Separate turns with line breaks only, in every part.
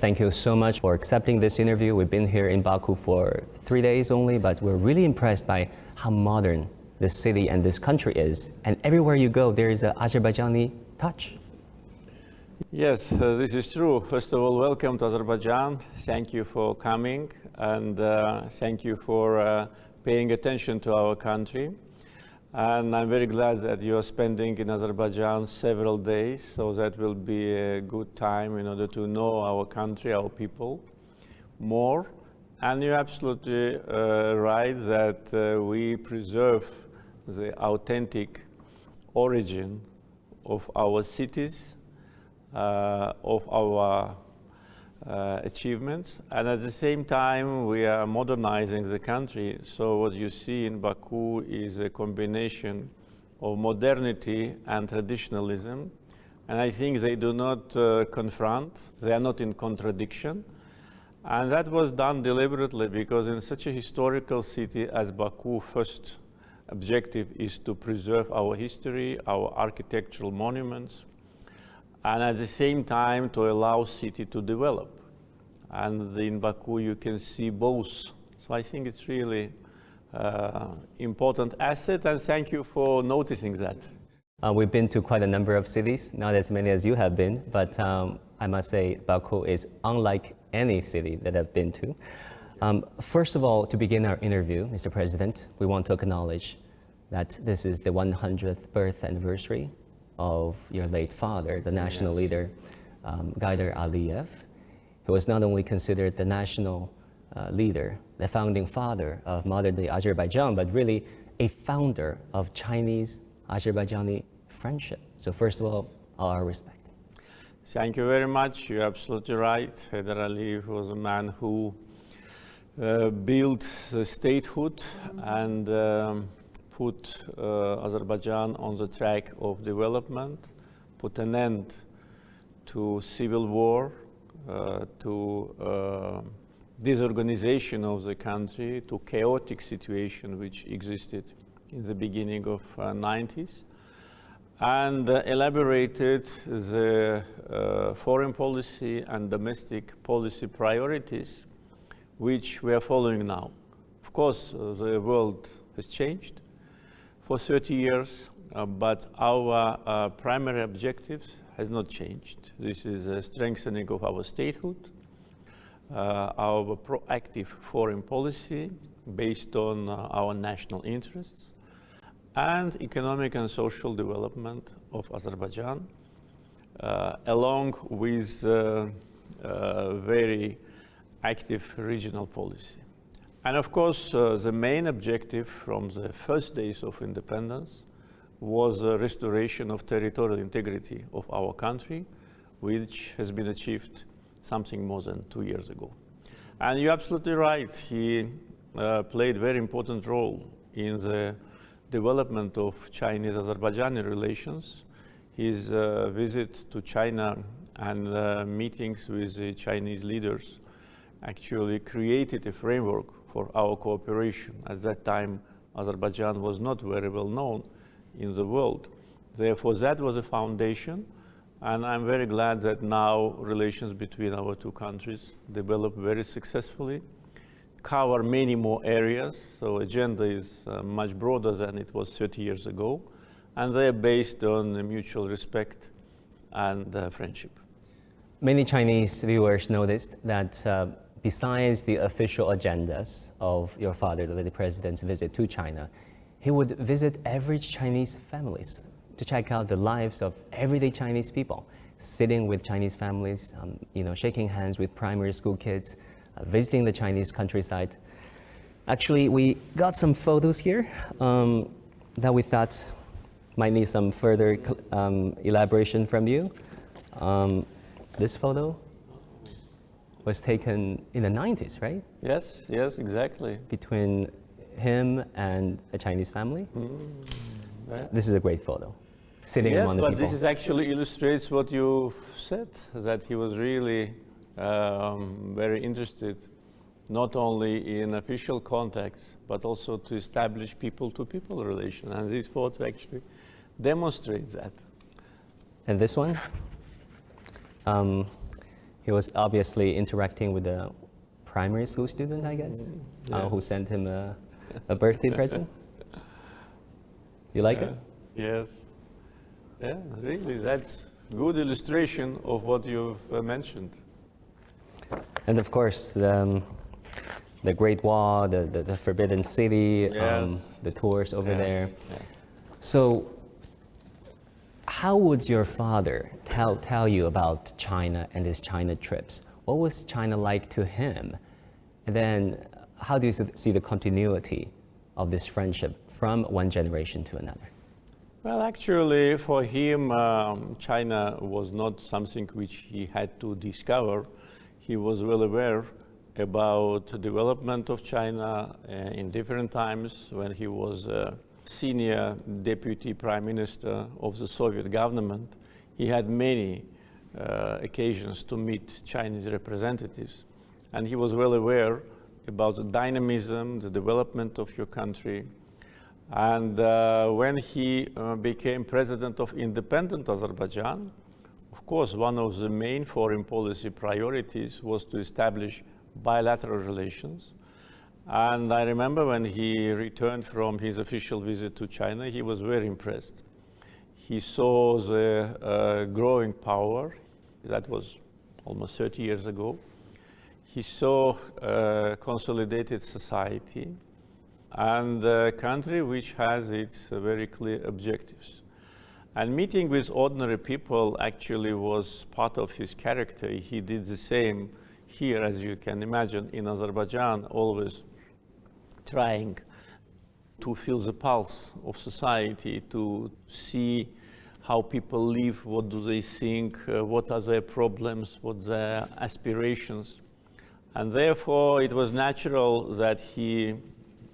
Thank you so much for accepting this interview. We've been here in Baku for 3 days only, but we're really impressed by how modern this city and this country is. And everywhere you go, there is an Azerbaijani touch.
Yes, this is true. First of all, welcome to Azerbaijan. Thank you for coming, and thank you for paying attention to our country. And I'm very glad that you are spending in Azerbaijan several days, so that will be a good time in order to know our country, our people more. And you're absolutely right that we preserve the authentic origin of our cities, of our achievements, and at the same time we are modernizing the country. So what you see in Baku is a combination of modernity and traditionalism, and I think they do not confront, they are not in contradiction. And that was done deliberately because in such a historical city as Baku, first objective is to preserve our history, our architectural monuments, and at the same time to allow city to develop. And in Baku you can see both. So I think it's really important asset, and thank you for noticing that.
We've been to quite a number of cities, not as many as you have been, but I must say Baku is unlike any city that I've been to. First of all, to begin our interview, Mr. President, we want to acknowledge that this is the 100th birth anniversary of your late father, the national leader, Qapalı Aliyev, who was not only considered the national leader, the founding father of modern-day Azerbaijan, but really a founder of Chinese-Azerbaijani friendship. So first of all, our respect.
Thank you very much. You're absolutely right. Qapalı Aliyev was a man who built the statehood and put Azerbaijan on the track of development, put an end to civil war, to disorganization of the country, to chaotic situation which existed in the beginning of 90s, and elaborated the foreign policy and domestic policy priorities which we are following now. Of course, the world has changed for 30 years, but our primary objectives has not changed. This is a strengthening of our statehood, our proactive foreign policy based on our national interests, and economic and social development of Azerbaijan, along with very active regional policy. And of course, the main objective from the first days of independence was the restoration of territorial integrity of our country, which has been achieved something more than 2 years ago. And you're absolutely right, he played a very important role in the development of Chinese-Azerbaijani relations. His visit to China and meetings with the Chinese leaders actually created a framework for our cooperation. At that time, Azerbaijan was not very well known in the world. Therefore, that was a foundation, and I'm very glad that now relations between our two countries develop very successfully, cover many more areas, so agenda is much broader than it was 30 years ago, and they are based on mutual respect and friendship.
Many Chinese viewers noticed that besides the official agendas of your father, the president's visit to China, he would visit average Chinese families to check out the lives of everyday Chinese people, sitting with Chinese families, shaking hands with primary school kids, visiting the Chinese countryside. Actually, we got some photos here that we thought might need some further elaboration from you. This photo was taken in the 90s, right?
Yes, yes, exactly.
Between him and a Chinese family.
Right.
This is a great photo. Sitting
yes,
among the
but
people.
this is actually illustrates what you said, that he was really very interested not only in official contacts, but also to establish people-to-people relation. And this photo actually demonstrates that.
And this one, He was obviously interacting with a primary school student, I guess,
Yes.
who sent him a birthday present. You like it?
Yes. Yeah, really, that's good illustration of what you've mentioned.
And of course, the Great Wall, the Forbidden City,
Yes.
the tours over
Yes,
there.
yes.
So, how would your father tell you about China and his China trips? What was China like to him? And then, how do you see the continuity of this friendship from one generation to another?
Well, actually, for him, China was not something which he had to discover. He was well aware about the development of China in different times. When he was senior deputy prime minister of the Soviet government, he had many occasions to meet Chinese representatives. And he was well aware about the dynamism, the development of your country. And when he became president of independent Azerbaijan, of course, one of the main foreign policy priorities was to establish bilateral relations. And I remember when he returned from his official visit to China, he was very impressed. He saw the growing power. That was almost 30 years ago. He saw a consolidated society and a country which has its very clear objectives. And meeting with ordinary people actually was part of his character. He did the same here, as you can imagine, in Azerbaijan, always trying to feel the pulse of society, to see how people live, what do they think, what are their problems, what their aspirations. And therefore, it was natural that he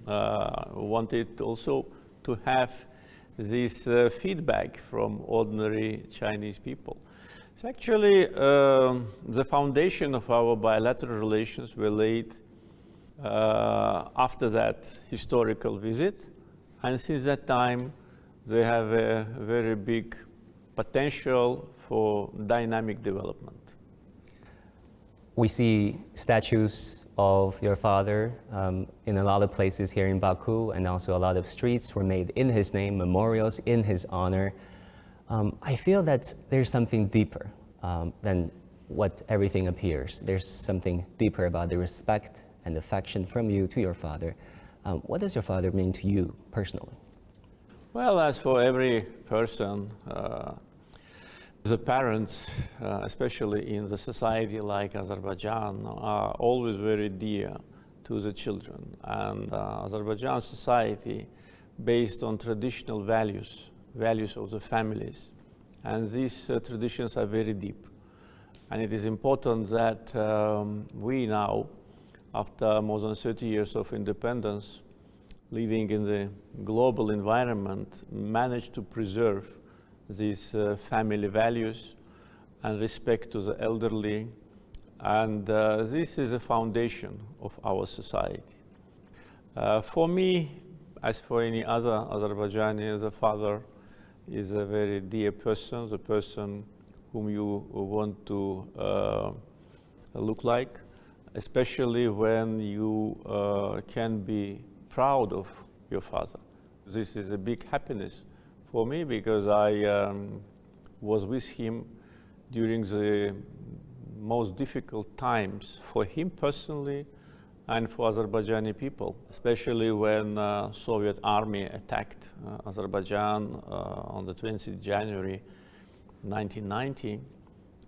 wanted also to have this feedback from ordinary Chinese people. So actually, the foundation of our bilateral relations were laid after that historical visit. And since that time, they have a very big potential for dynamic development.
We see statues of your father in a lot of places here in Baku, and also a lot of streets were made in his name, memorials in his honor. I feel that there's something deeper than what everything appears. There's something deeper about the respect and affection from you to your father. What does your father mean to you personally?
Well, as for every person, the parents, especially in the society like Azerbaijan, are always very dear to the children. And Azerbaijan society, based on traditional values of the families, and these traditions are very deep. And it is important that we now, after more than 30 years of independence, living in the global environment, manage to preserve these family values and respect to the elderly. And this is a foundation of our society. For me, as for any other Azerbaijani, the father is a very dear person, the person whom you want to look like, especially when you can be proud of your father. This is a big happiness for me because I was with him during the most difficult times for him personally and for Azerbaijani people, especially when Soviet army attacked Azerbaijan on the 20th January 1990.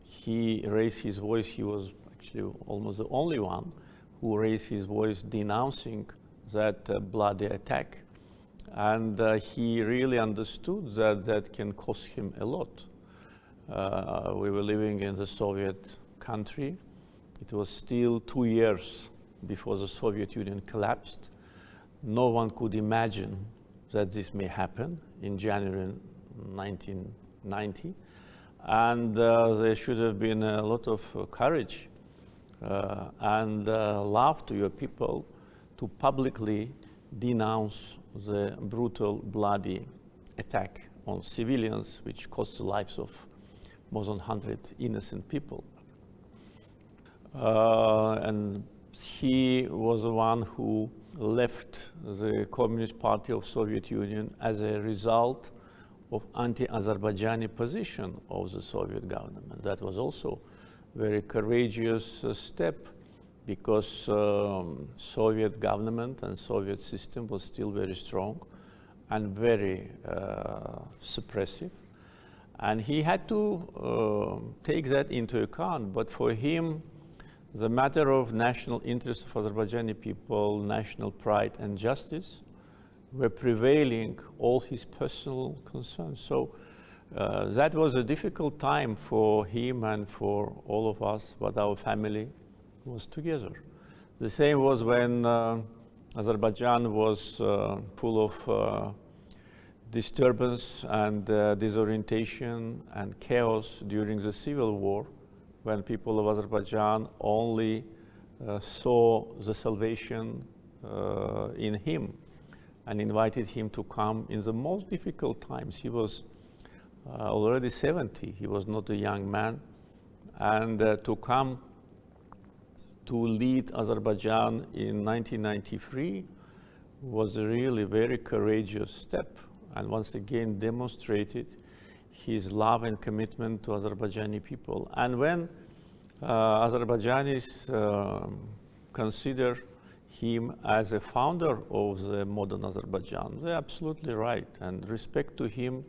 He raised his voice. He was actually almost the only one who raised his voice denouncing that bloody attack. And he really understood that that can cost him a lot. We were living in the Soviet country. It was still 2 years before the Soviet Union collapsed. No one could imagine that this may happen in January 1990. And there should have been a lot of courage and love to your people to publicly denounce the brutal, bloody attack on civilians, which cost the lives of more than 100 innocent people. and he was the one who left the Communist Party of Soviet Union as a result of anti-Azerbaijani position of the Soviet government. That was also a very courageous step, because Soviet government and Soviet system was still very strong and very suppressive. And he had to take that into account, but for him, the matter of national interest of Azerbaijani people, national pride and justice were prevailing all his personal concerns. So that was a difficult time for him and for all of us, but our family was together. The same was when Azerbaijan was full of disturbance and disorientation and chaos during the civil war, when people of Azerbaijan only saw the salvation in him and invited him to come in the most difficult times. He was already 70, he was not a young man, and to come to lead Azerbaijan in 1993 was a really very courageous step, and once again demonstrated his love and commitment to Azerbaijani people. And when Azerbaijanis consider him as a founder of the modern Azerbaijan, they're absolutely right, and respect to him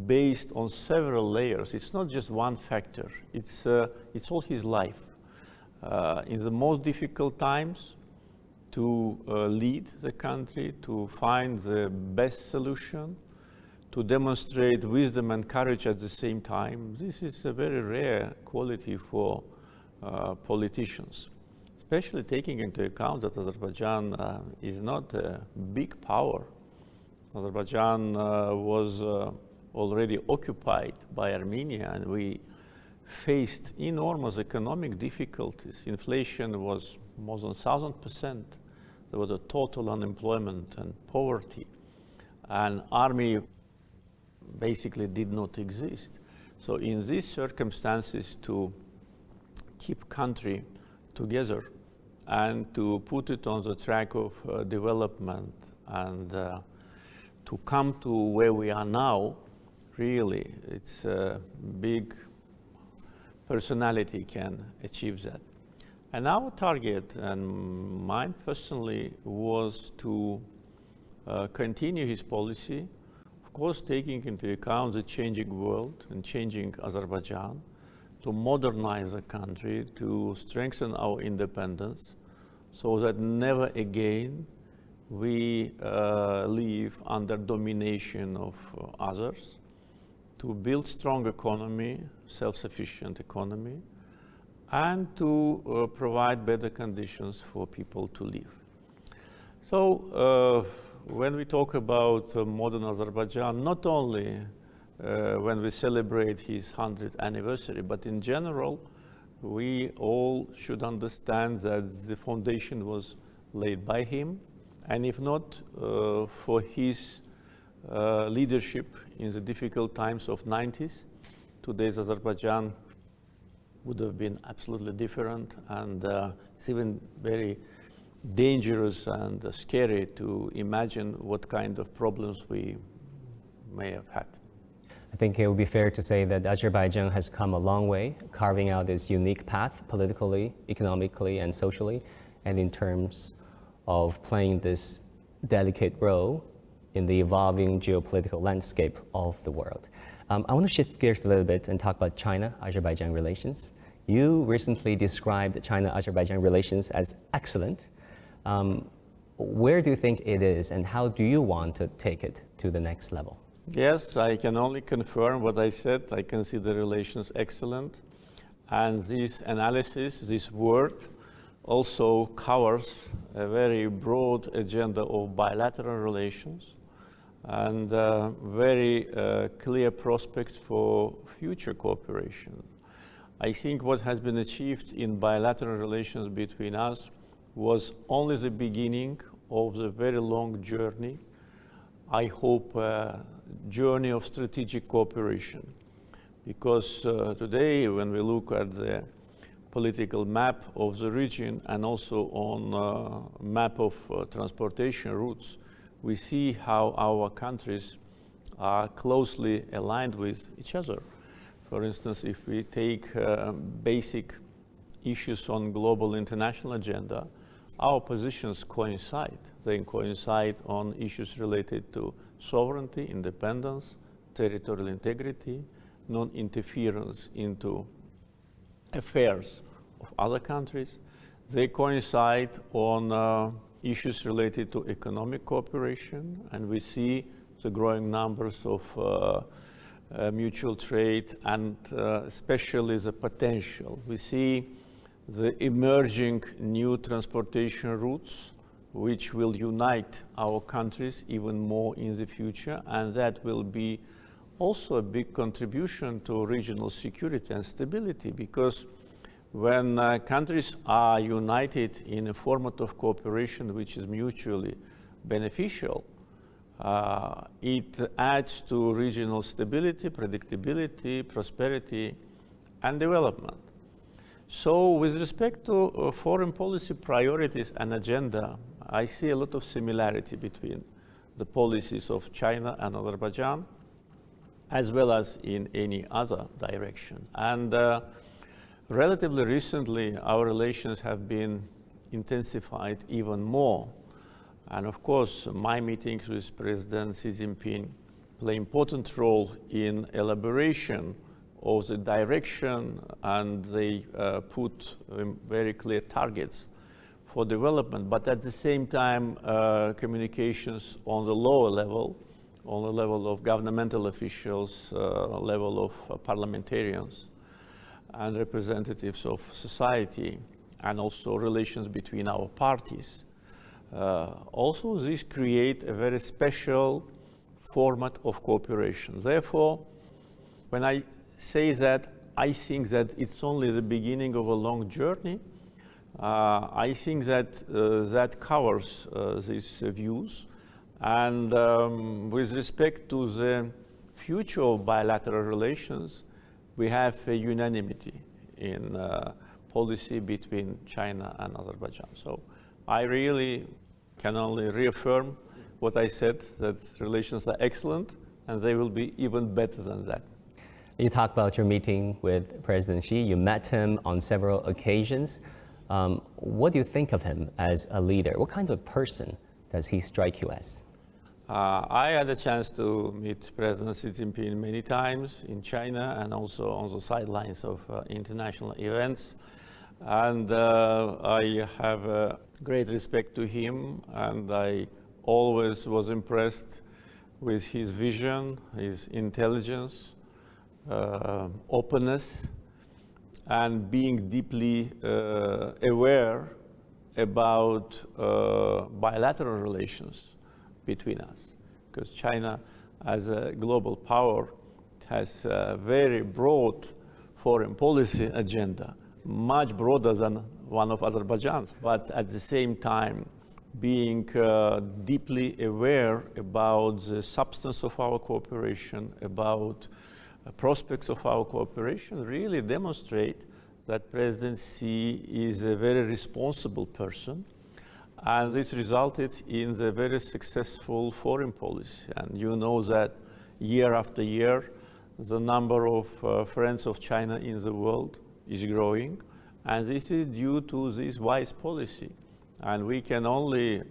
based on several layers. It's not just one factor, it's all his life. In the most difficult times, to lead the country, to find the best solution, to demonstrate wisdom and courage at the same time. This is a very rare quality for politicians, especially taking into account that Azerbaijan is not a big power. Azerbaijan was already occupied by Armenia, and we faced enormous economic difficulties. Inflation was more than 1,000%. There was a total unemployment and poverty. And army basically did not exist. So in these circumstances, to keep country together and to put it on the track of development and to come to where we are now, really, it's a big personality can achieve that. And our target, and mine personally, was to continue his policy, of course taking into account the changing world and changing Azerbaijan, to modernize the country, to strengthen our independence, so that never again we live under domination of others, to build strong economy, self-sufficient economy, and to provide better conditions for people to live. So when we talk about modern Azerbaijan, not only when we celebrate his 100th anniversary, but in general, we all should understand that the foundation was laid by him, and if not for his leadership in the difficult times of 90s, today's Azerbaijan would have been absolutely different, and it's even very dangerous and scary to imagine what kind of problems we may have had.
I think it would be fair to say that Azerbaijan has come a long way, carving out its unique path politically, economically, and socially, and in terms of playing this delicate role in the evolving geopolitical landscape of the world. I want to shift gears a little bit and talk about China-Azerbaijan relations. You recently described China-Azerbaijan relations as excellent. Where do you think it is, and how do you want to take it to the next level?
Yes, I can only confirm what I said. I consider relations excellent. And this analysis, this word, also covers a very broad agenda of bilateral relations and very clear prospects for future cooperation. I think what has been achieved in bilateral relations between us was only the beginning of the very long journey, I hope journey of strategic cooperation. Because today, when we look at the political map of the region and also on map of transportation routes, we see how our countries are closely aligned with each other. For instance, if we take basic issues on global international agenda, our positions coincide. They coincide on issues related to sovereignty, independence, territorial integrity, non-interference into affairs of other countries. They coincide on issues related to economic cooperation, and we see the growing numbers of mutual trade and especially the potential. We see the emerging new transportation routes which will unite our countries even more in the future, and that will be also a big contribution to regional security and stability, because when countries are united in a format of cooperation which is mutually beneficial, it adds to regional stability, predictability, prosperity, and development. So with respect to foreign policy priorities and agenda, I see a lot of similarity between the policies of China and Azerbaijan, as well as in any other direction. And relatively recently, our relations have been intensified even more. And of course, my meetings with President Xi Jinping play an important role in elaboration of the direction, and they put very clear targets for development. But at the same time, communications on the lower level, on the level of governmental officials, level of parliamentarians and representatives of society, and also relations between our parties. Also, this creates a very special format of cooperation. Therefore, when I say that, I think that it's only the beginning of a long journey. I think that that covers these views. And with respect to the future of bilateral relations, we have a unanimity in policy between China and Azerbaijan. So I really can only reaffirm what I said, that relations are excellent, and they will be even better than that.
You talked about your meeting with President Xi. You met him on several occasions. What do you think of him as a leader? What kind of person does he strike you as?
I had a chance to meet President Xi Jinping many times in China and also on the sidelines of international events. And I have great respect to him, and I always was impressed with his vision, his intelligence, openness, and being deeply aware about bilateral relations between us. Because China, as a global power, has a very broad foreign policy agenda, much broader than one of Azerbaijan's, but at the same time being deeply aware about the substance of our cooperation, about prospects of our cooperation, really demonstrate that President Xi is a very responsible person, and this resulted in the very successful foreign policy. And you know that year after year, the number of friends of China in the world is growing, and this is due to this wise policy. And we can only,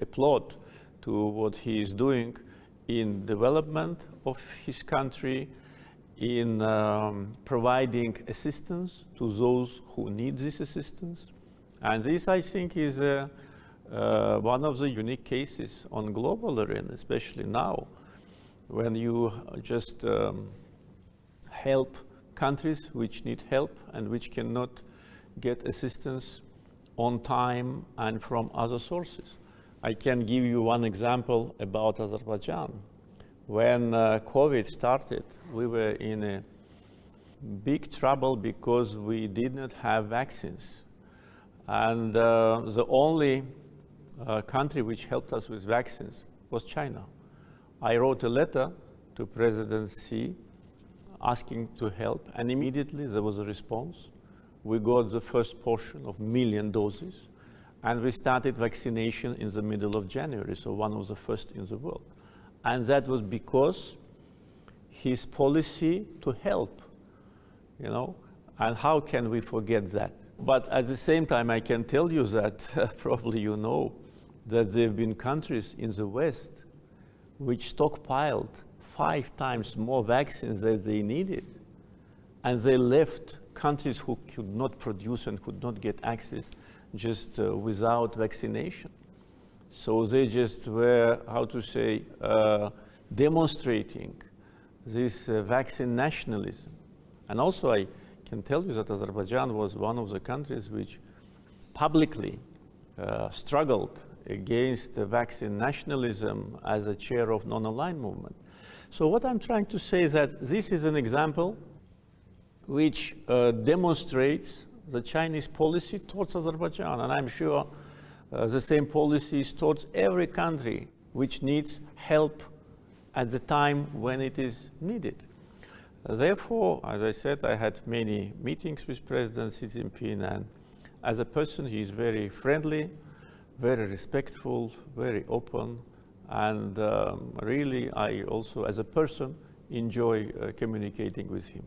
applaud to what he is doing in development of his country, in providing assistance to those who need this assistance. And this, I think, is one of the unique cases on global arena, especially now, when you just help countries which need help and which cannot get assistance on time and from other sources. I can give you one example about Azerbaijan. When COVID started, we were in a big trouble because we did not have vaccines. And the only country which helped us with vaccines was China. I wrote a letter to President Xi asking to help, and immediately there was a response. we got the first portion of 1 million doses, and we started vaccination in the middle of January, so one of the first in the world. And that was because his policy to help, you know, and how can we forget that? But at the same time, I can tell you that probably you know that there have been countries in the West which stockpiled 5 times more vaccines than they needed, and they left countries who could not produce and could not get access just without vaccination. So they just were, how to say, demonstrating this vaccine nationalism. And also I can tell you that Azerbaijan was one of the countries which publicly struggled against the vaccine nationalism as a chair of non-aligned movement. So what I'm trying to say is that this is an example which demonstrates the Chinese policy towards Azerbaijan, and I'm sure the same policy is towards every country which needs help at the time when it is needed. Therefore, as I said, I had many meetings with President Xi Jinping, and as a person, he is very friendly, very respectful, very open, and really, I also, as a person, enjoy communicating with him.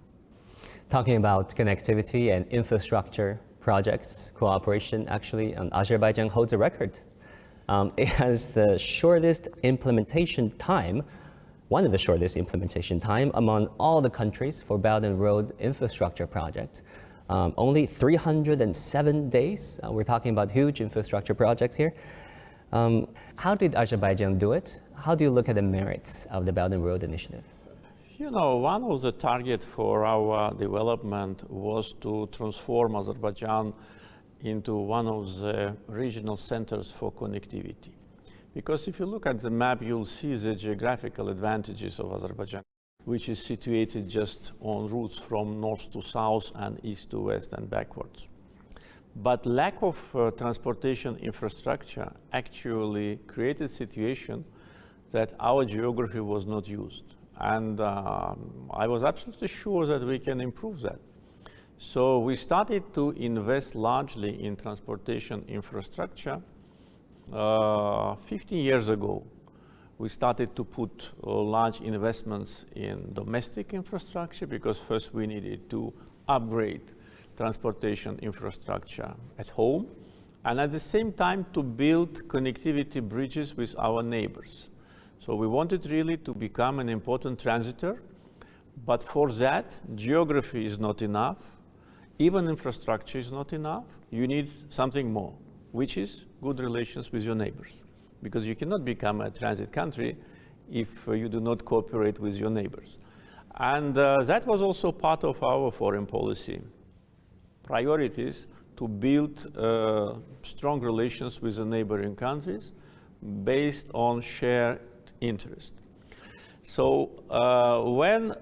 Talking about connectivity and infrastructure projects, cooperation, actually, Azerbaijan holds a record. It has the shortest implementation time, one of the shortest implementation time among all the countries for Belt and Road infrastructure projects. Only 307 days. We're talking about huge infrastructure projects here. How did Azerbaijan do it? How do you look at the merits of the Belt and Road initiative?
You know, one of the targets for our development was to transform Azerbaijan into one of the regional centers for connectivity. Because if you look at the map, you'll see the geographical advantages of Azerbaijan, which is situated just on routes from north to south and east to west and backwards. But lack of transportation infrastructure actually created a situation that our geography was not used. And I was absolutely sure that we can improve that. So we started to invest largely in transportation infrastructure 15 years ago. We started to put large investments in domestic infrastructure because first we needed to upgrade transportation infrastructure at home, and at the same time to build connectivity bridges with our neighbors. So we wanted really to become an important transitor, but for that, geography is not enough, even infrastructure is not enough. You need something more, which is good relations with your neighbors, because you cannot become a transit country if you do not cooperate with your neighbors. And that was also part of our foreign policy priorities, to build strong relations with the neighboring countries based on shared interest. So when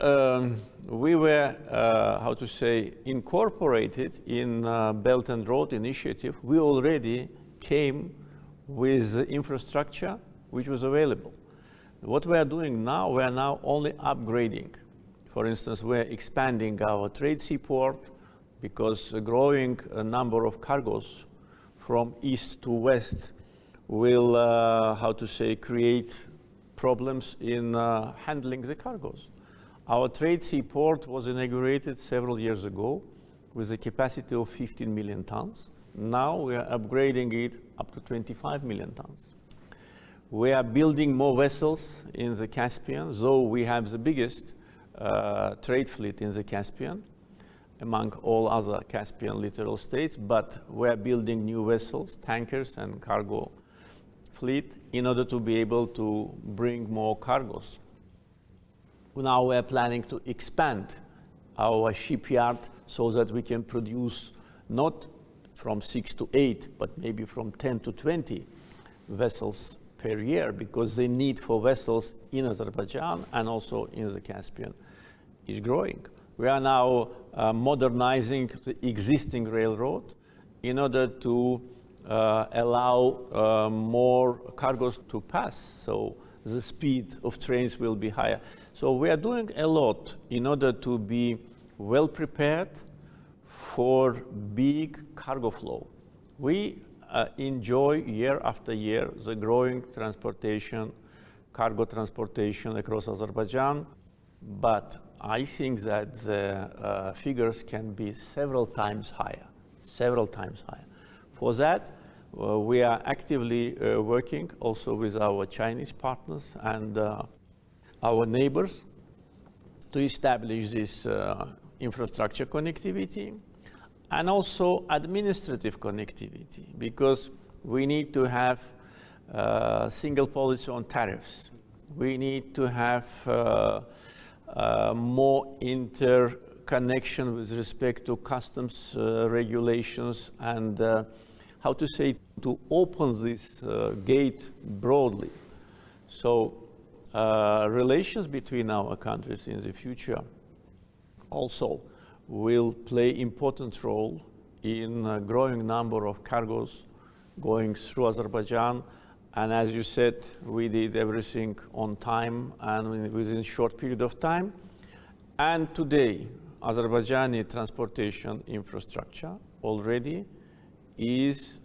we were, how to say, incorporated in Belt and Road Initiative, we already came with the infrastructure which was available. What we are doing now, we are now only upgrading. For instance, we're expanding our trade seaport because a growing number of cargoes from east to west will, how to say, create problems in handling the cargoes. Our trade seaport was inaugurated several years ago with a capacity of 15 million tons. Now we are upgrading it up to 25 million tons. We are building more vessels in the Caspian, though we have the biggest trade fleet in the Caspian among all other Caspian littoral states, but we are building new vessels, tankers and cargo fleet in order to be able to bring more cargoes. Now we are planning to expand our shipyard so that we can produce not from 6 to 8, but maybe from 10 to 20 vessels per year, because the need for vessels in Azerbaijan and also in the Caspian is growing. We are now modernizing the existing railroad in order to allow more cargoes to pass, so the speed of trains will be higher. So we are doing a lot in order to be well prepared for big cargo flow. We enjoy year after year the growing transportation, cargo transportation across Azerbaijan, but I think that the figures can be several times higher. For that, we are actively working also with our Chinese partners and our neighbors to establish this infrastructure connectivity and also administrative connectivity, because we need to have single policy on tariffs. We need to have more interconnection with respect to customs regulations and to open this gate broadly. So relations between our countries in the future also will play important role in a growing number of cargoes going through Azerbaijan. And as you said, we did everything on time and within a short period of time. And today, Azerbaijani transportation infrastructure already is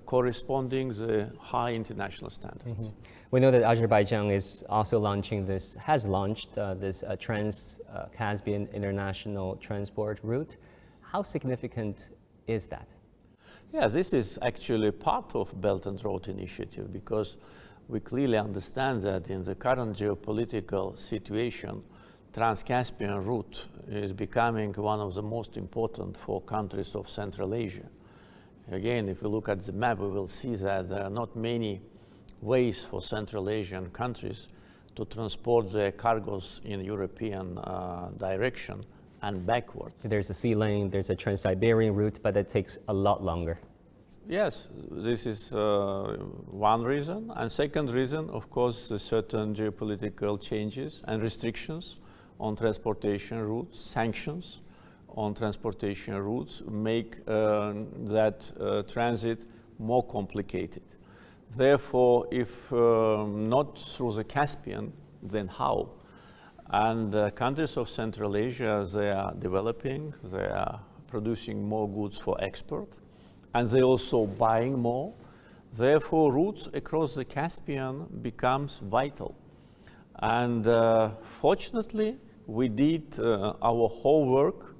corresponding the high international standards. Mm-hmm.
We know that Azerbaijan is also has launched this Trans-Caspian International Transport Route. How significant is that?
Yeah, this is actually part of Belt and Road Initiative, because we clearly understand that in the current geopolitical situation, Trans-Caspian route is becoming one of the most important for countries of Central Asia. Again, if we look at the map, we will see that there are not many ways for Central Asian countries to transport their cargoes in European direction and backward.
There's a sea lane, there's a Trans-Siberian route, but it takes a lot longer.
Yes, this is one reason. And second reason, of course, certain geopolitical changes and restrictions on transportation routes, sanctions on transportation routes make that transit more complicated. Therefore, if not through the Caspian, then how? And the countries of Central Asia, they are developing, they are producing more goods for export, and they're also buying more. Therefore, routes across the Caspian becomes vital. And fortunately, we did our homework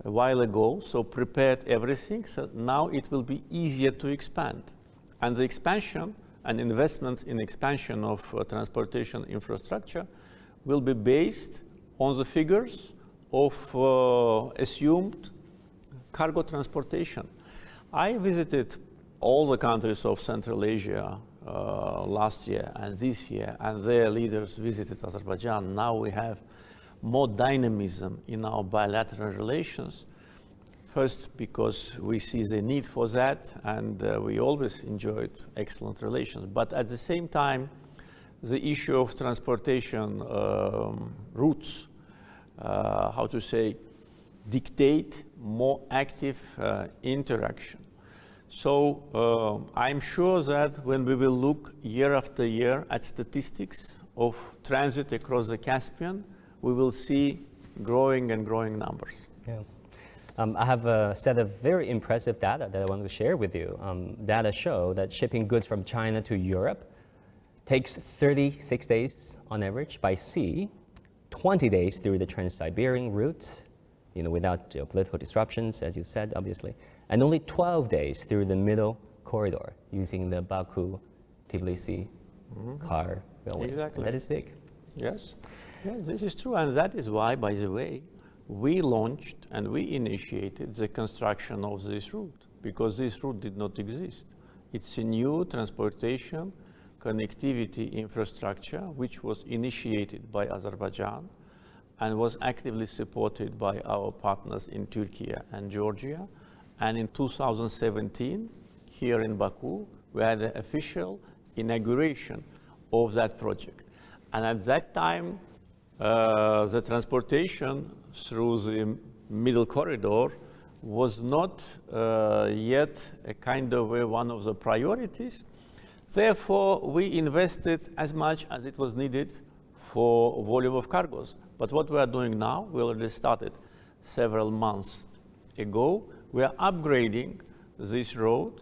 a while ago, so prepared everything, so now it will be easier to expand. And the expansion and investments in expansion of transportation infrastructure will be based on the figures of assumed cargo transportation. I visited all the countries of Central Asia last year and this year, and their leaders visited Azerbaijan. Now we have more dynamism in our bilateral relations. First, because we see the need for that, and we always enjoyed excellent relations. But at the same time, the issue of transportation routes, dictate more active interaction. So I'm sure that when we will look year after year at statistics of transit across the Caspian, we will see growing and growing numbers.
Yeah. I have a set of very impressive data that I want to share with you. Data show that shipping goods from China to Europe takes 36 days on average by sea, 20 days through the Trans-Siberian route, without geopolitical disruptions, as you said, obviously, and only 12 days through the middle corridor using the Baku-Tbilisi car railway.
Exactly.
That is big.
Yes. Yes, this is true, and that is why, by the way, we launched and we initiated the construction of this route, because this route did not exist. It's a new transportation connectivity infrastructure which was initiated by Azerbaijan and was actively supported by our partners in Turkey and Georgia. And in 2017, here in Baku, we had the official inauguration of that project. And at that time, the transportation through the middle corridor was not yet a kind of one of the priorities. Therefore, we invested as much as it was needed for volume of cargoes. But what we are doing now, we already started several months ago. We are upgrading this road,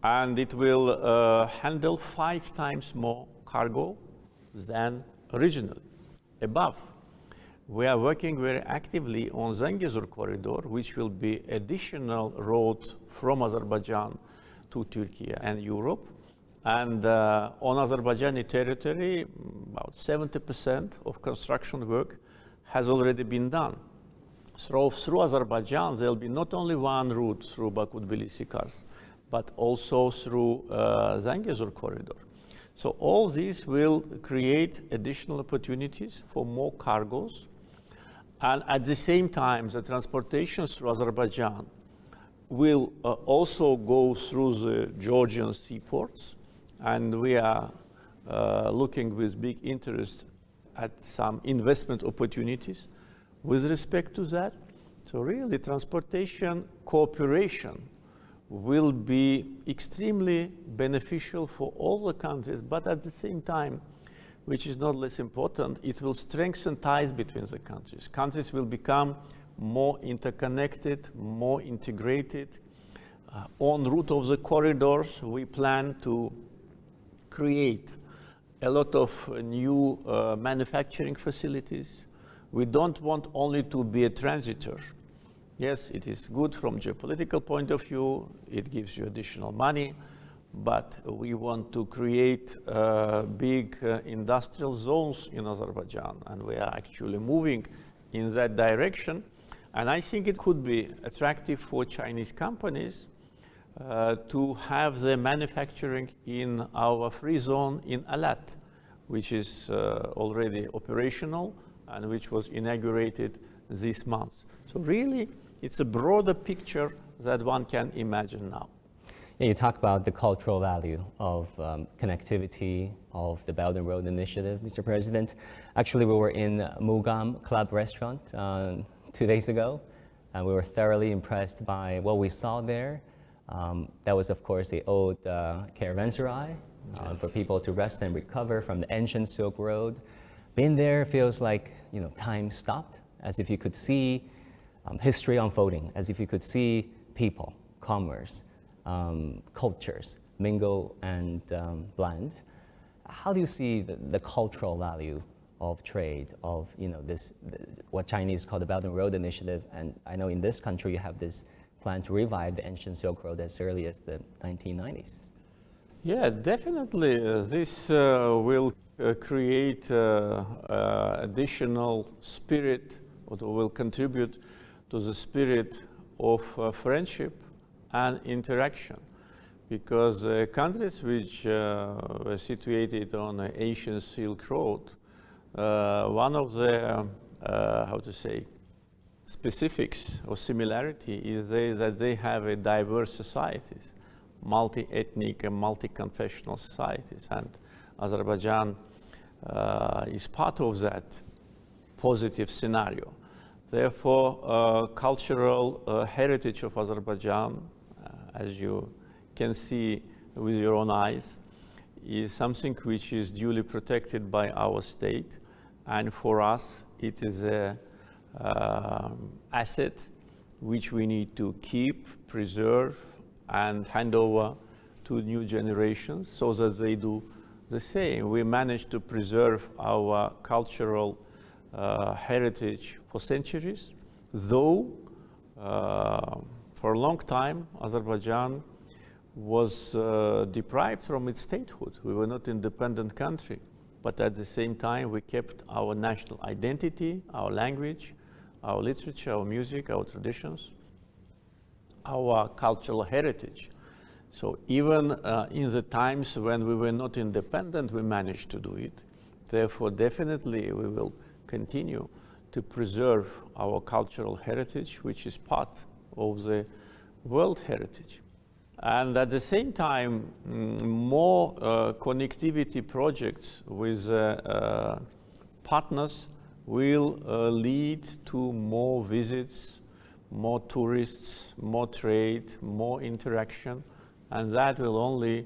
and it will handle 5 times more cargo than originally. Above, we are working very actively on Zangezur corridor, which will be additional road from Azerbaijan to Turkey and Europe. And on Azerbaijani territory, about 70% of construction work has already been done. So through Azerbaijan, there will be not only one route through Baku-Tbilisi-Kars, but also through Zangezur corridor. So all this will create additional opportunities for more cargoes. And at the same time, the transportation through Azerbaijan will also go through the Georgian seaports. And we are looking with big interest at some investment opportunities with respect to that. So really, transportation cooperation will be extremely beneficial for all the countries, but at the same time, which is not less important, it will strengthen ties between the countries. Countries will become more interconnected, more integrated. En route of the corridors, we plan to create a lot of new manufacturing facilities. We don't want only to be a transitor. Yes, it is good from geopolitical point of view, it gives you additional money, but we want to create big industrial zones in Azerbaijan, and we are actually moving in that direction. And I think it could be attractive for Chinese companies to have the manufacturing in our free zone in Alat, which is already operational and which was inaugurated this month. So really, it's a broader picture that one can imagine now.
Yeah, you talk about the cultural value of connectivity of the Belt and Road Initiative, Mr. President. Actually, we were in Mugam Club restaurant 2 days ago, and we were thoroughly impressed by what we saw there. That was, of course, the old caravanserai for people to rest and recover from the ancient Silk Road. Being there feels like, you know, time stopped, as if you could see history unfolding, as if you could see people, commerce, cultures mingle and blend. How do you see the cultural value of trade, of, you know, this, what Chinese call the Belt and Road Initiative? And I know in this country you have this plan to revive the ancient Silk Road as early as the 1990s.
Yeah, definitely. This will create additional spirit, or will contribute to the spirit of friendship and interaction, because countries which were situated on the ancient Silk Road, one of the, how to say, specifics or similarity is that they have a diverse societies, multi-ethnic and multi-confessional societies, and Azerbaijan is part of that positive scenario. Therefore, cultural heritage of Azerbaijan, as you can see with your own eyes, is something which is duly protected by our state, and for us it is a asset which we need to keep, preserve, and hand over to new generations so that they do the same. We managed to preserve our cultural heritage for centuries, though for a long time Azerbaijan was deprived from its statehood. We were not an independent country, but at the same time we kept our national identity, our language, our literature, our music, our traditions, our cultural heritage. So even in the times when we were not independent, we managed to do it. Therefore, definitely we will continue to preserve our cultural heritage, which is part of the world heritage. And at the same time, more connectivity projects with partners will lead to more visits, more tourists, more trade, more interaction, and that will only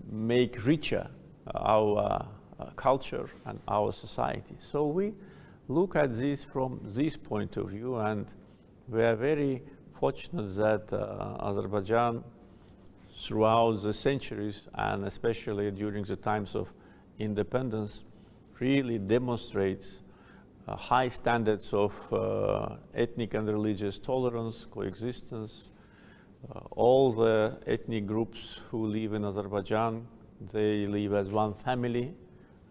make richer our culture and our society. So we look at this from this point of view, and we are very fortunate that Azerbaijan, throughout the centuries, and especially during the times of independence, really demonstrates high standards of ethnic and religious tolerance, coexistence. All the ethnic groups who live in Azerbaijan, they live as one family,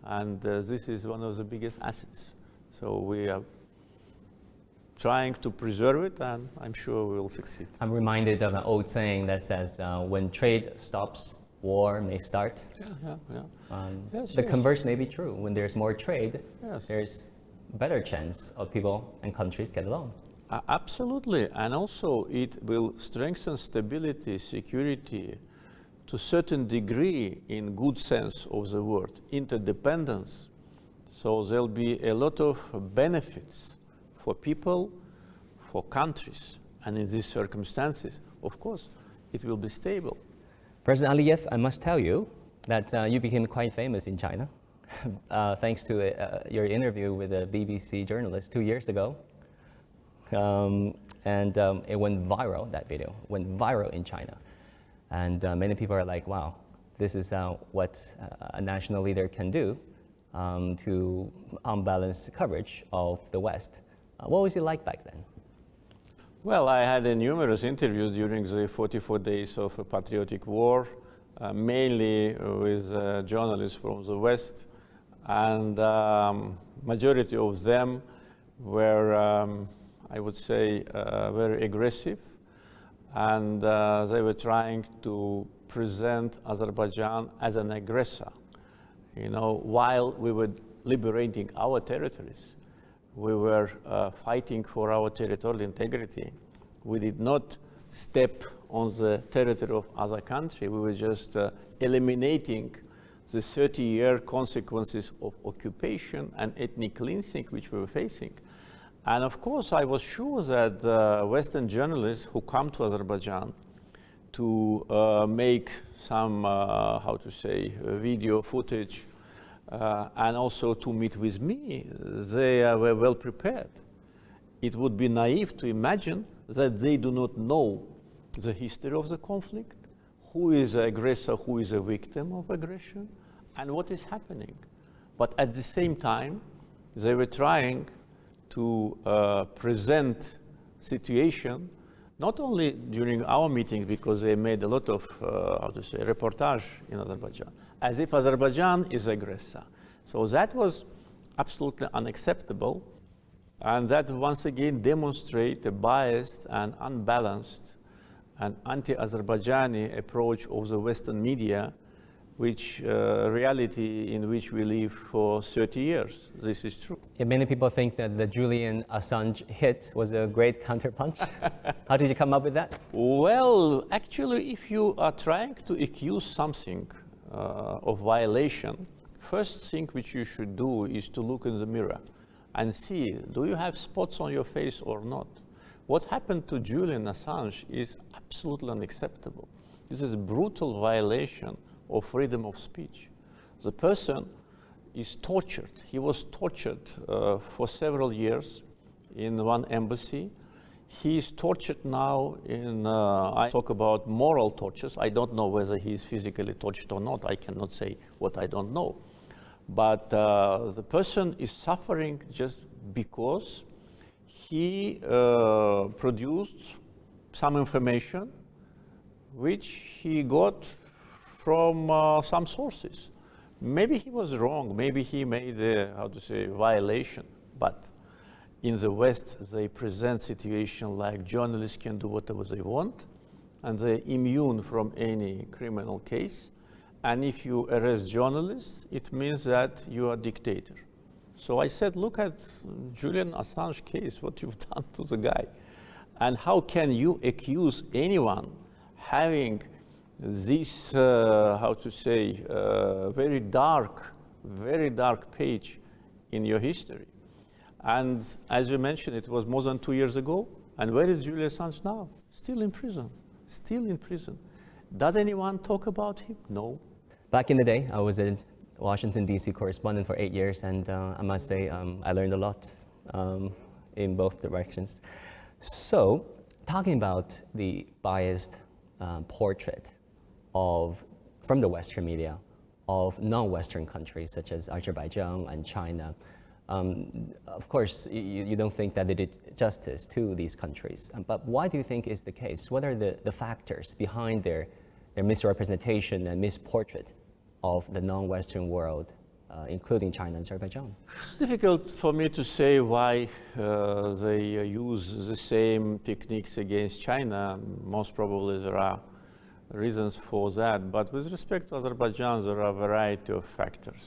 and this is one of the biggest assets. So we are trying to preserve it, and I'm sure we will succeed.
I'm reminded of an old saying that says, when trade stops, war may start.
Yes,
the converse may be true. When there's more trade,
yes,
there's better chance of people and countries get along.
Absolutely, and also it will strengthen stability, security, to a certain degree, in good sense of the word, interdependence. So there'll be a lot of benefits for people, for countries, and in these circumstances, of course, it will be stable.
President Aliyev, I must tell you that you became quite famous in China, thanks to your interview with a BBC journalist 2 years ago. It went viral, that video went viral in China. And many people are like, wow, this is what a national leader can do to unbalance coverage of the West. What was it like back then?
Well, I had numerous interviews during the 44 days of a patriotic war, mainly with journalists from the West, and majority of them were, I would say, very aggressive, and they were trying to present Azerbaijan as an aggressor. You know, while we were liberating our territories, we were fighting for our territorial integrity. We did not step on the territory of other country. We were just eliminating the 30-year consequences of occupation and ethnic cleansing which we were facing. And of course, I was sure that Western journalists who come to Azerbaijan to make some, how to say, video footage, and also to meet with me, they were well prepared. It would be naive to imagine that they do not know the history of the conflict, who is the aggressor, who is a victim of aggression, and what is happening. But at the same time, they were trying to present situation, not only during our meetings, because they made a lot of, how to say, reportage in Azerbaijan, as if Azerbaijan is aggressor. So that was absolutely unacceptable, and that once again demonstrates a biased and unbalanced and anti-Azerbaijani approach of the Western media, which reality in which we live for 30 years. This is true.
Yeah, many people think that the Julian Assange hit was a great counterpunch. How did you come up with that?
Well, actually, if you are trying to accuse something of violation, first thing which you should do is to look in the mirror and see, do you have spots on your face or not? What happened to Julian Assange is absolutely unacceptable. This is a brutal violation of freedom of speech. The person is tortured. He was tortured for several years in one embassy. He is tortured now in, I talk about moral tortures. I don't know whether he is physically tortured or not. I cannot say what I don't know. But the person is suffering just because he produced some information which he got from some sources. Maybe he was wrong, maybe he made a, how to say, violation, but in the West, they present situation like journalists can do whatever they want, and they're immune from any criminal case. And if you arrest journalists, it means that you are a dictator. So I said, look at Julian Assange case, what you've done to the guy. And how can you accuse anyone having this, how to say, very dark page in your history? And as you mentioned, it was more than 2 years ago. And where is Julian Assange now? Still in prison, still in prison. Does anyone talk about him? No.
Back in the day, I was a Washington, D.C. correspondent for 8 years, and I must say I learned a lot in both directions. So talking about the biased portrait from the Western media of non-Western countries such as Azerbaijan and China. Of course, you don't think that they did justice to these countries, but why do you think is the case? What are the factors behind their misrepresentation and misportrait of the non-Western world, including China and Azerbaijan?
It's difficult for me to say why they use the same techniques against China. Most probably there are reasons for that, but with respect to Azerbaijan, there are a variety of factors.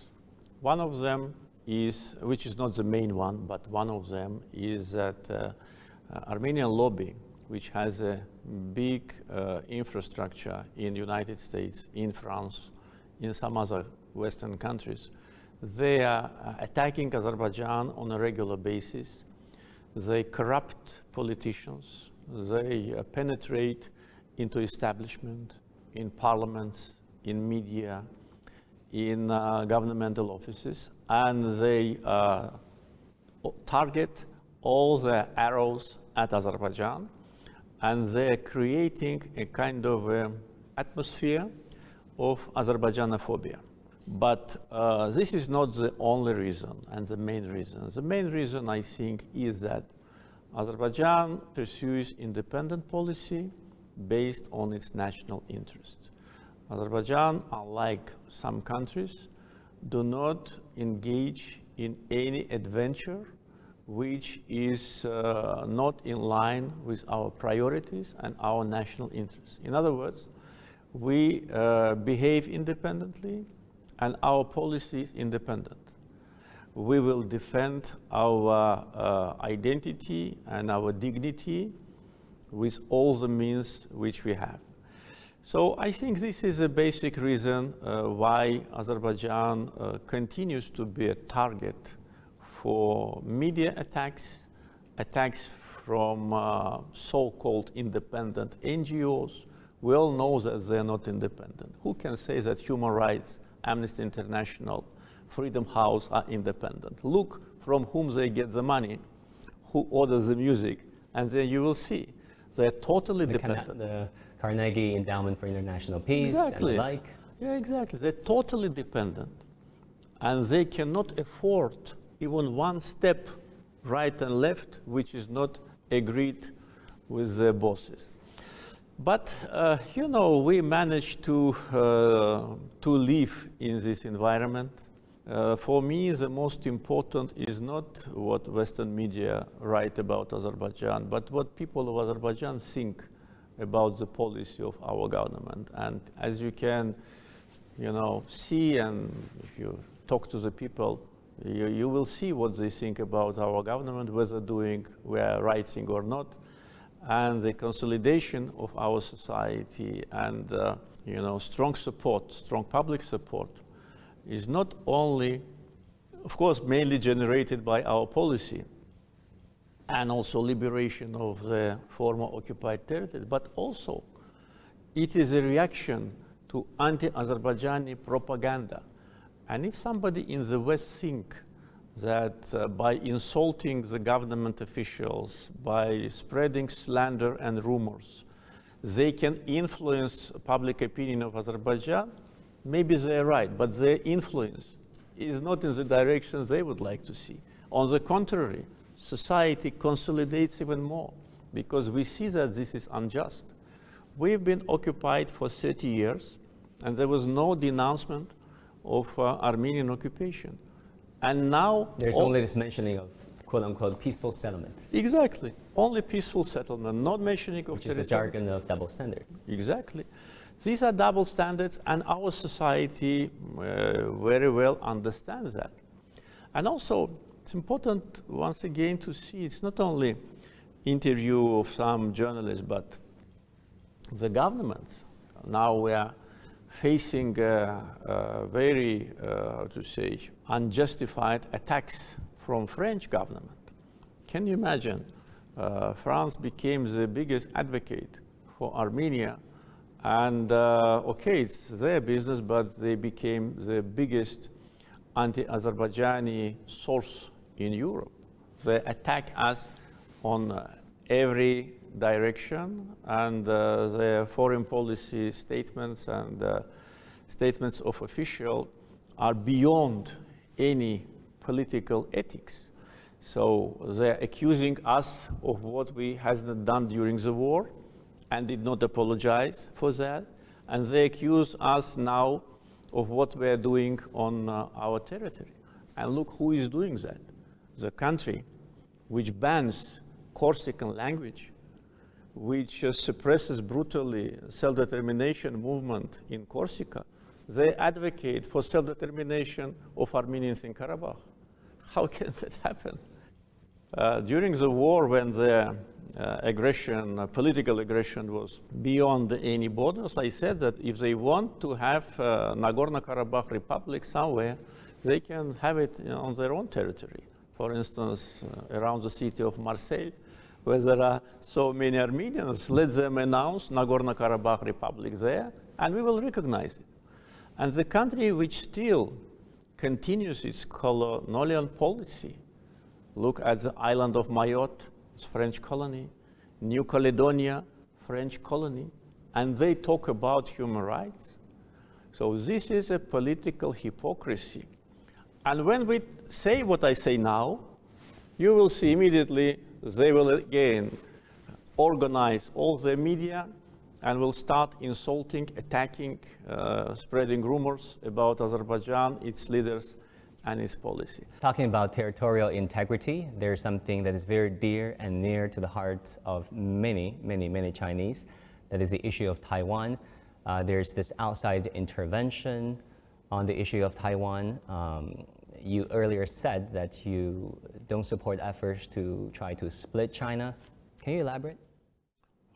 One of them is, which is not the main one, but one of them is that Armenian lobby, which has a big infrastructure in the United States, in France, in some other Western countries, they are attacking Azerbaijan on a regular basis. They corrupt politicians. They penetrate into establishment, in parliaments, in media, in governmental offices, and they target all the arrows at Azerbaijan, and they're creating a kind of atmosphere of Azerbaijanophobia. But this is not the only reason and the main reason. The main reason, I think, is that Azerbaijan pursues independent policy based on its national interests. Azerbaijan, unlike some countries, do not engage in any adventure which is not in line with our priorities and our national interests. In other words, we behave independently and our policy is independent. We will defend our identity and our dignity with all the means which we have. So I think this is a basic reason why Azerbaijan continues to be a target for media attacks, attacks from so-called independent NGOs. We all know that they're not independent. Who can say that human rights, Amnesty International, Freedom House are independent? Look from whom they get the money, who orders the music, and then you will see they're totally dependent.
The Carnegie Endowment for International Peace
Exactly.
and the like.
Yeah, exactly. They're totally dependent, and they cannot afford even one step right and left which is not agreed with their bosses. But you know, we managed to live in this environment. For me, the most important is not what Western media write about Azerbaijan, but what people of Azerbaijan think about the policy of our government. And as you can, see, and if you talk to the people, you will see what they think about our government, whether we are right thing or not. And the consolidation of our society and strong support, strong public support, is not only, of course, mainly generated by our policy and also liberation of the former occupied territory, but also it is a reaction to anti-Azerbaijani propaganda. And if somebody in the West think that by insulting the government officials, by spreading slander and rumors, they can influence public opinion of Azerbaijan, maybe they're right, but their influence is not in the direction they would like to see. On the contrary, society consolidates even more because we see that this is unjust. We've been occupied for 30 years and there was no denouncement of Armenian occupation. And now
there's only this mentioning of quote-unquote peaceful settlement.
Exactly, only peaceful settlement, not mentioning of
which is the jargon of double standards.
Exactly. These are double standards, and our society very well understands that. And also, it's important once again to see it's not only interview of some journalists, but the governments. Now we are facing very, unjustified attacks from French government. Can you imagine? France became the biggest advocate for Armenia. And okay, it's their business, but they became the biggest anti-Azerbaijani source in Europe. They attack us on every direction, and their foreign policy statements and statements of officials are beyond any political ethics. So they're accusing us of what we hasn't done during the war and did not apologize for that. And they accuse us now of what we're doing on our territory. And look who is doing that. The country which bans Corsican language, which suppresses brutally self-determination movement in Corsica, they advocate for self-determination of Armenians in Karabakh. How can that happen? During the war, when the political aggression was beyond any borders, I said that if they want to have Nagorno-Karabakh Republic somewhere, they can have it on their own territory. For instance, around the city of Marseille, where there are so many Armenians, let them announce Nagorno-Karabakh Republic there, and we will recognize it. And the country which still continues its colonial policy, look at the island of Mayotte, it's French colony, New Caledonia, French colony, and they talk about human rights. So this is a political hypocrisy. And when we say what I say now, you will see immediately they will again organize all the media and will start insulting, attacking, spreading rumors about Azerbaijan, its leaders, and its policy.
Talking about territorial integrity, there's something that is very dear and near to the hearts of many, many, many Chinese. That is the issue of Taiwan. There's this outside intervention on the issue of Taiwan. You earlier said that you don't support efforts to try to split China. Can you elaborate?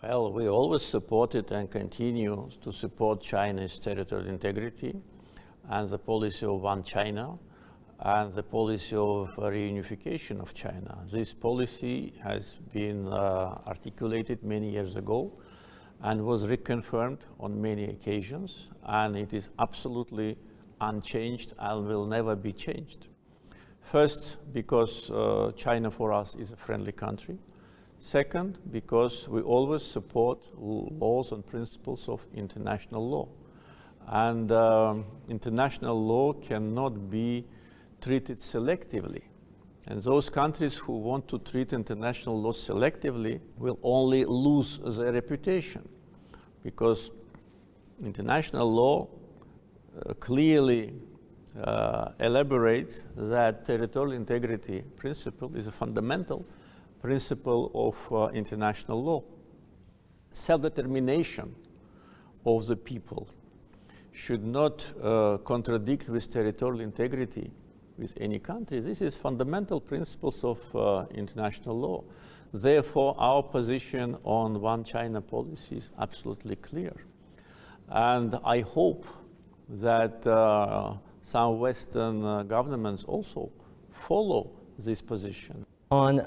Well, we always supported and continue to support China's territorial integrity and the policy of one China and the policy of reunification of China. This policy has been articulated many years ago and was reconfirmed on many occasions, and it is absolutely unchanged and will never be changed. First, because China for us is a friendly country. Second, because we always support laws and principles of international law. And international law cannot be treated selectively. And those countries who want to treat international law selectively will only lose their reputation, because international law clearly elaborates that territorial integrity principle is a fundamental principle of international law. Self-determination of the people should not contradict with territorial integrity with any country. This is fundamental principles of international law. Therefore, our position on one China policy is absolutely clear. And I hope that some Western governments also follow this position.
On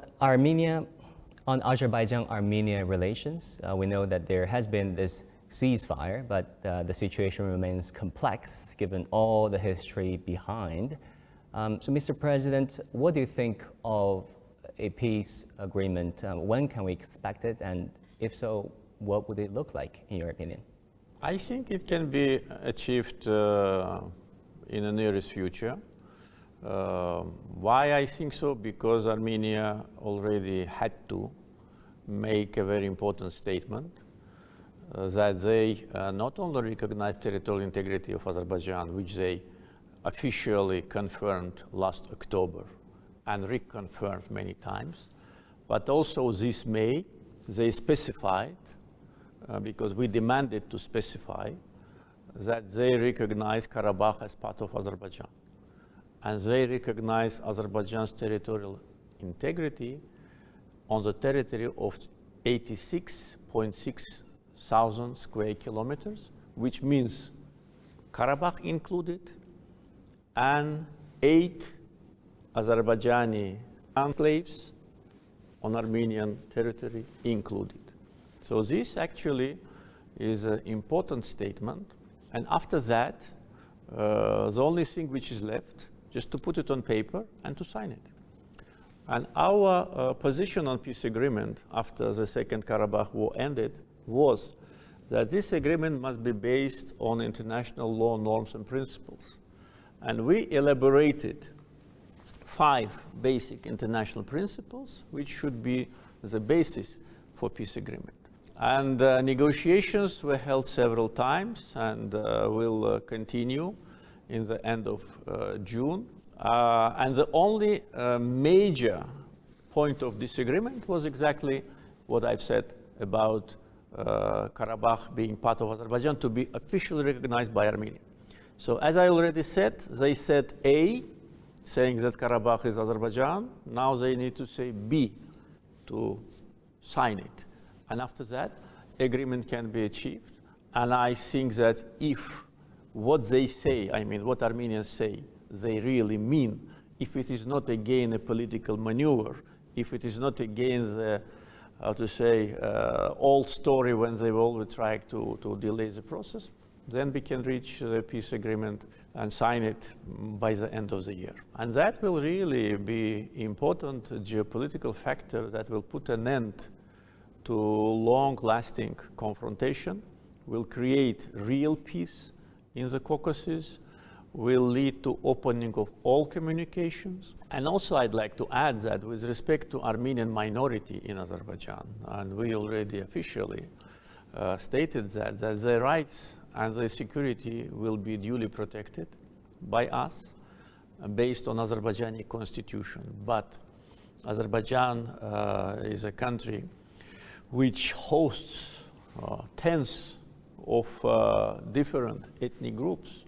Azerbaijan-Armenia relations, we know that there has been this ceasefire, but the situation remains complex given all the history behind. So, Mr. President, what do you think of a peace agreement? When can we expect it? And if so, what would it look like, in your opinion?
I think it can be achieved in the nearest future. Why I think so? Because Armenia already had to make a very important statement that they not only recognize territorial integrity of Azerbaijan, which they officially confirmed last October and reconfirmed many times, but also this May they specified, because we demanded to specify, that they recognize Karabakh as part of Azerbaijan. And they recognize Azerbaijan's territorial integrity on the territory of 86.6 thousand square kilometers, which means Karabakh included, and 8 Azerbaijani enclaves on Armenian territory included. So this actually is an important statement. And after that, the only thing which is left, just to put it on paper and to sign it. And our position on peace agreement after the Second Karabakh War ended was that this agreement must be based on international law, norms, and principles. And we elaborated 5 basic international principles which should be the basis for peace agreement. And negotiations were held several times and will continue in the end of June. And the only major point of disagreement was exactly what I've said about Karabakh being part of Azerbaijan to be officially recognized by Armenia. So as I already said, they said A, saying that Karabakh is Azerbaijan. Now they need to say B to sign it. And after that, agreement can be achieved. And I think that if what they say, I mean what Armenians say, they really mean, if it is not again a political maneuver, if it is not again the, how to say, old story when they always try to delay the process, then we can reach the peace agreement and sign it by the end of the year. And that will really be important geopolitical factor that will put an end to long-lasting confrontation, will create real peace in the Caucasus, will lead to opening of all communications. And also I'd like to add that with respect to Armenian minority in Azerbaijan, and we already officially stated that their rights and their security will be duly protected by us based on Azerbaijani constitution. But Azerbaijan is a country which hosts tens of different ethnic groups,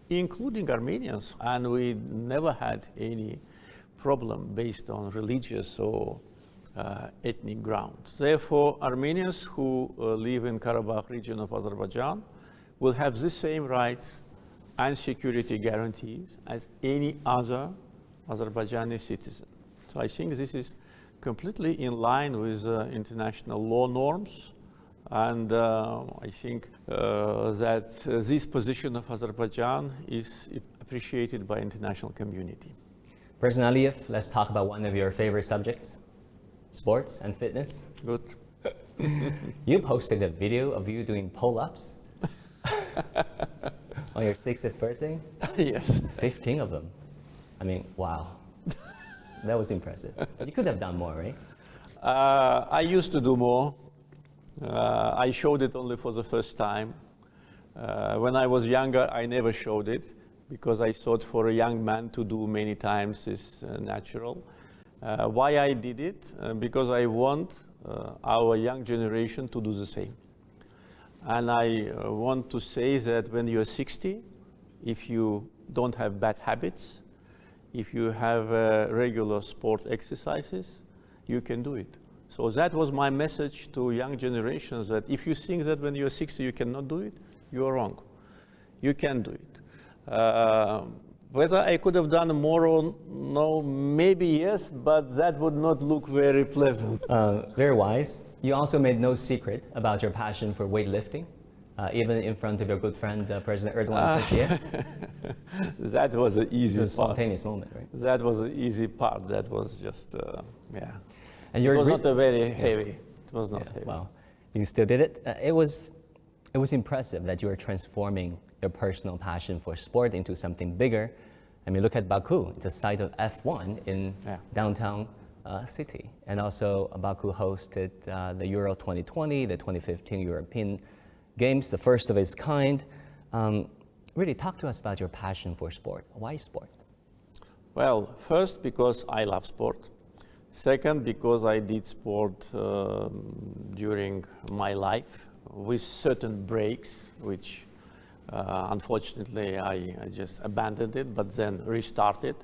including Armenians, and we never had any problem based on religious or ethnic grounds. Therefore, Armenians who live in Karabakh region of Azerbaijan will have the same rights and security guarantees as any other Azerbaijani citizen. So I think this is completely in line with international law norms, and I think that this position of Azerbaijan is appreciated by international community.
President Aliyev, let's talk about one of your favorite subjects, sports and fitness.
Good.
You posted a video of you doing pull-ups on your 60th birthday?
Yes.
15 of them. I mean, wow. That was impressive. You could have done more, right?
I used to do more. I showed it only for the first time. When I was younger, I never showed it because I thought for a young man to do many times is natural. Why I did it? Because I want our young generation to do the same. And I want to say that when you're 60, if you don't have bad habits, if you have regular sport exercises, you can do it. So that was my message to young generations, that if you think that when you're 60 you cannot do it, you're wrong. You can do it. Whether I could have done more or no, maybe yes, but that would not look very pleasant.
Very wise. You also made no secret about your passion for weightlifting, even in front of your good friend, President Erdogan in Turkey.
That was an easy part.
A spontaneous moment, right?
That was an easy part. That was just, yeah.
And
it was not a very heavy. It was not heavy.
Wow. You still did it. It was impressive that you were transforming your personal passion for sport into something bigger. I mean, look at Baku. It's a site of F1 in downtown city. And also Baku hosted the Euro 2020, the 2015 European Games, the first of its kind. Really talk to us about your passion for sport. Why sport?
Well, first, because I love sport. Second, because I did sport during my life with certain breaks, which unfortunately I just abandoned it, but then restarted.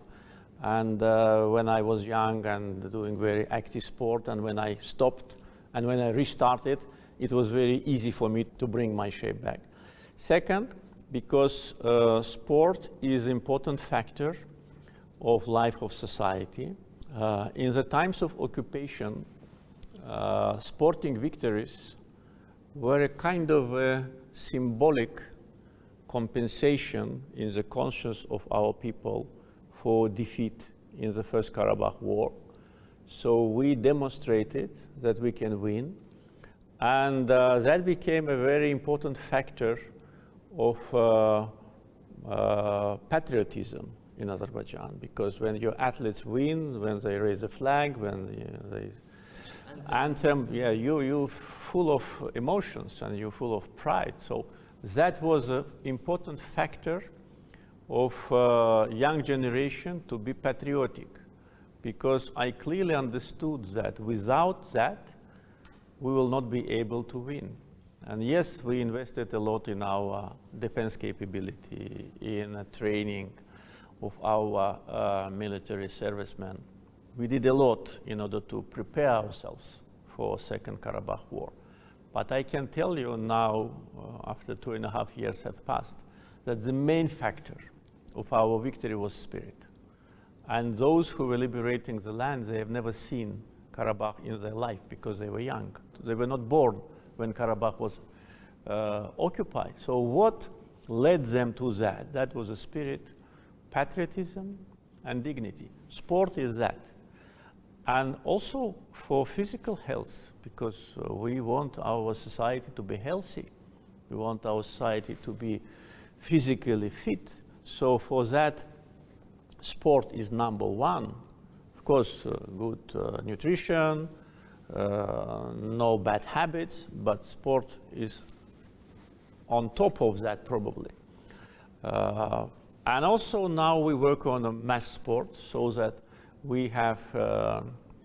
And when I was young and doing very active sport, and when I stopped and when I restarted, it was very easy for me to bring my shape back. Second, because sport is an important factor of life of society. In the times of occupation, sporting victories were a kind of a symbolic compensation in the conscience of our people for defeat in the First Karabakh War. So we demonstrated that we can win. And that became a very important factor of patriotism in Azerbaijan, because when your athletes win, when they raise a flag, when they anthem, yeah, you're full of emotions and you're full of pride. So that was an important factor of young generation to be patriotic, because I clearly understood that without that, we will not be able to win. And yes, we invested a lot in our defense capability, in training of our military servicemen. We did a lot in order to prepare ourselves for Second Karabakh War. But I can tell you now, after 2.5 years have passed, that the main factor of our victory was spirit. And those who were liberating the land, they have never seen Karabakh in their life because they were young. They were not born when Karabakh was occupied. So what led them to that? That was a spirit, patriotism, and dignity. Sport is that. And also for physical health, because we want our society to be healthy. We want our society to be physically fit. So for that, sport is number one. Of course, good nutrition, no bad habits, but sport is on top of that probably. And also now we work on a mass sport so that we have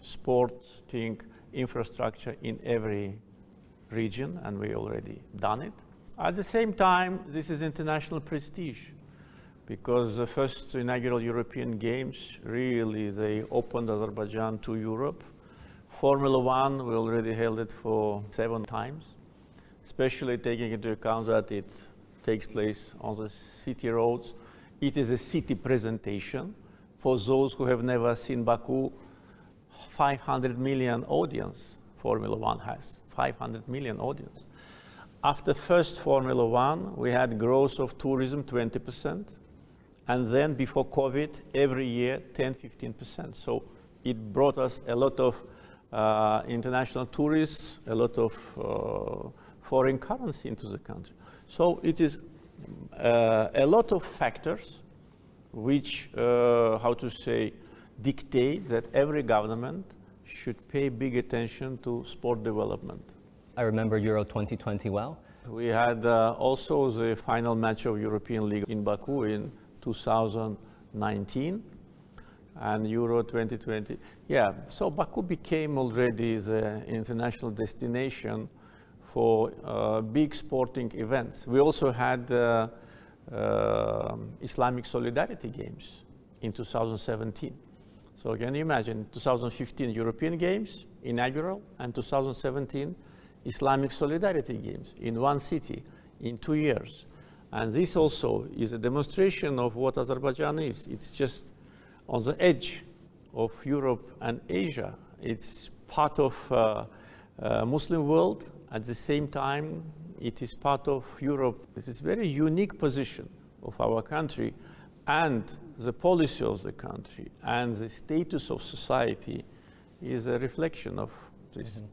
sporting infrastructure in every region, and we already done it. At the same time, this is international prestige, because the first inaugural European Games, really, they opened Azerbaijan to Europe. Formula One, we already held it for 7 times, especially taking into account that it takes place on the city roads. It is a city presentation. For those who have never seen Baku, 500 million audience Formula One has, 500 million audience. After first Formula One, we had growth of tourism 20%. And then before COVID, every year, 10–15%. So it brought us a lot of international tourists, a lot of foreign currency into the country. So it is a lot of factors which, dictate that every government should pay big attention to sport development.
I remember Euro 2020 well.
We had also the final match of European League in Baku in 2019 and Euro 2020. Yeah, so Baku became already the international destination for big sporting events. We also had Islamic Solidarity Games in 2017. So can you imagine, 2015 European Games, inaugural, and 2017 Islamic Solidarity Games in one city in 2 years. And this also is a demonstration of what Azerbaijan is. It's just on the edge of Europe and Asia. It's part of Muslim world. At the same time, it is part of Europe. It is a very unique position of our country, and the policy of the country and the status of society is a reflection of this. Mm-hmm.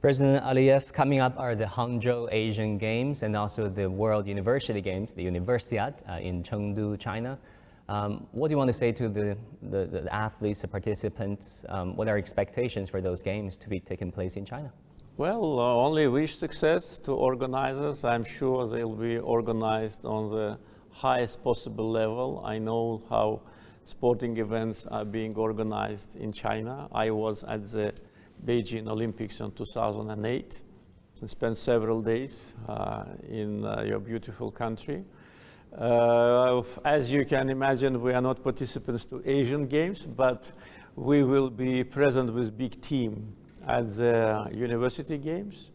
President Aliyev, coming up are the Hangzhou Asian Games and also the World University Games, the Universiade in Chengdu, China. What do you want to say to the athletes, the participants? What are expectations for those games to be taking place in China?
Well, only wish success to organizers. I'm sure they'll be organized on the highest possible level. I know how sporting events are being organized in China. I was at the Beijing Olympics in 2008 and spent several days in your beautiful country. As you can imagine, we are not participants to Asian Games, but we will be present with big team at the University Games.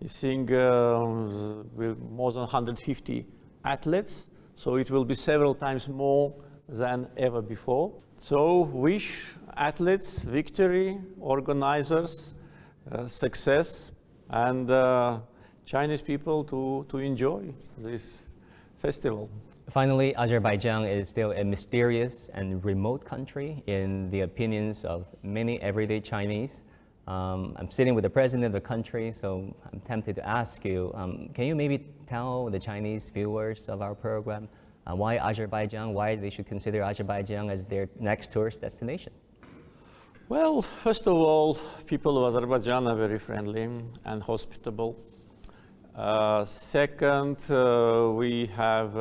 I think with more than 150 athletes, so it will be several times more than ever before. So wish athletes victory, organizers success, and Chinese people to enjoy this festival.
Finally, Azerbaijan is still a mysterious and remote country in the opinions of many everyday Chinese. I'm sitting with the president of the country, so I'm tempted to ask you, can you maybe tell the Chinese viewers of our program why Azerbaijan, why they should consider Azerbaijan as their next tourist destination?
Well, first of all, people of Azerbaijan are very friendly and hospitable. Second, we have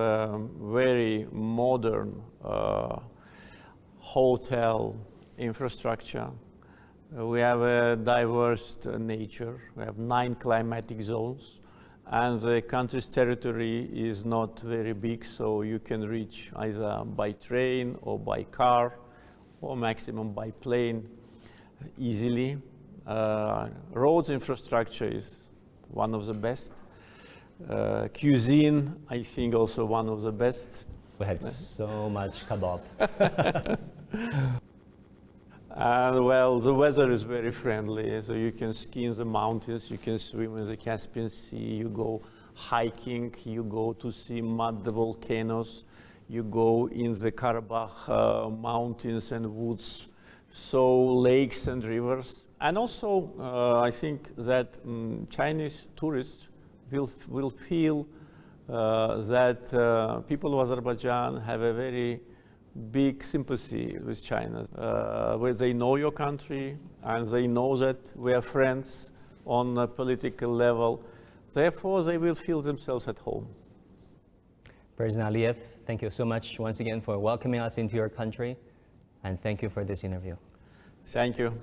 very modern hotel infrastructure. We have a diverse nature. We have 9 climatic zones, and the country's territory is not very big, so you can reach either by train or by car, or maximum by plane easily. Roads infrastructure is one of the best. Cuisine, I think, also one of the best.
We had so much kebab.
And well, the weather is very friendly, so you can ski in the mountains, you can swim in the Caspian Sea, you go hiking, you go to see mud volcanoes, you go in the Karabakh mountains and woods, so lakes and rivers. And also, I think that Chinese tourists will feel that people of Azerbaijan have a very big sympathy with China, where they know your country and they know that we are friends on a political level. Therefore, they will feel themselves at home.
President Aliyev, thank you so much once again for welcoming us into your country, and thank you for this interview.
Thank you.